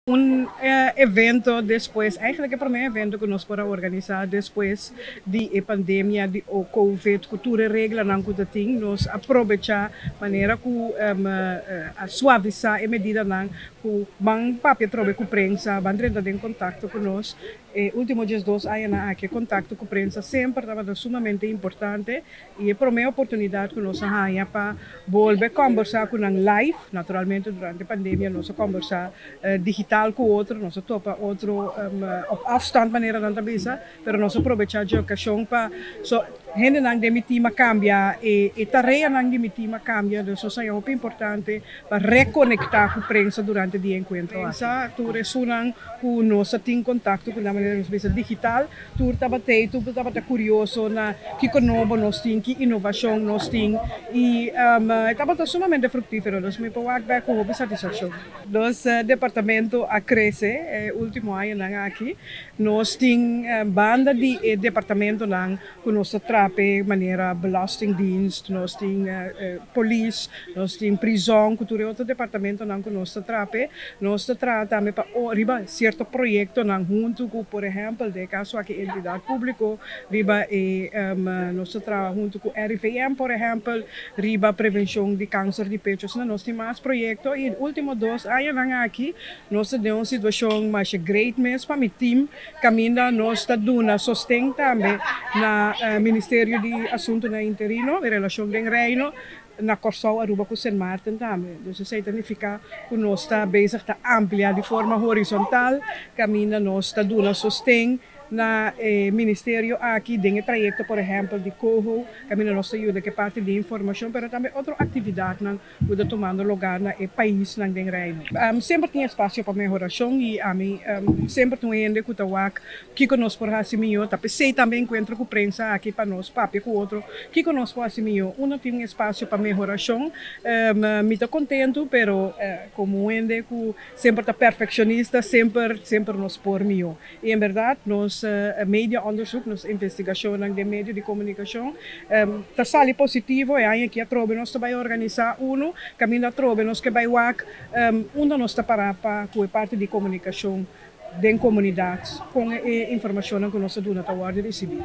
Un evento después, eigenlijk é para mim evento que nós podemos organizar depois de pandemia de o COVID, cultura regla não que tem, nós aproveitar maneira que a suavizar a medida não que bang papel trobe com prensa, bang entra em contato conosco. Último dias dois aí na aqui contato com prensa sempre estava sumamente importante e para mim a oportunidade que nós ganha para voltar conversar com um live, naturalmente durante a pandemia nós conversar digital com outro, nós topa outro op afstand maneira dan tabisa, pero nós aproveitar a ocasião para gente não demitima cambia e tarefa não demitima cambia, então isso é muito importante para reconectar com a prensa durante o encontro. Prensa, tu ressonan com nós tem contato com a maneira digital, tu estava curioso na que novo nós tem, que inovação nós tem e estava sumamente frutífero, nós me pode ver com muita satisfação. Dos departamento a crescer, último ano aqui, nós temos banda de departamento que nós trape maneira belastingdienst, nós temos police, nós temos prisão, que tudo outro departamento que nós trape, nós trata também para riba certo projeto junto com, por exemplo, de caso aqui entidade pública, riba nós trabalhamos junto com RIVM, por exemplo, riba prevenção de câncer de pechos, nós temos mais projetos e último dois anos aqui nós temos uma situação mais great mesmo para o time, caminha nós está dando sustento também na Ministério de Assuntos Interino, em relação com o reino, na Corsau Aruba com São Martin também. Então, isso significa que nós estamos bezig a ampliar de forma horizontal, caminha nós está dando sustento na Ministério aqui tem projeto, por exemplo, de Coho, caminho nós ajuda que parte de informação, mas também outra atividade que pode tomando lugar no país não tem reino. Sempre tem espaço para melhoração e a mim sempre tem gente que está que nós por assim melhor, tapi sei também encontro com prensa aqui para nós, papi com outro, que nós por assim melhor, tem espaço para melhoração, me estou contento, pero como gente que sempre está perfeccionista, sempre nós por melhor. E em verdade nós media onderzoek, nos investigação de media de comunicação, está sali positivo e aí que a trobe nós vai organizar caminho a trobe nós que vai wak, nós está para com a parte de comunicação de comunidades com informação que nós damos a receber.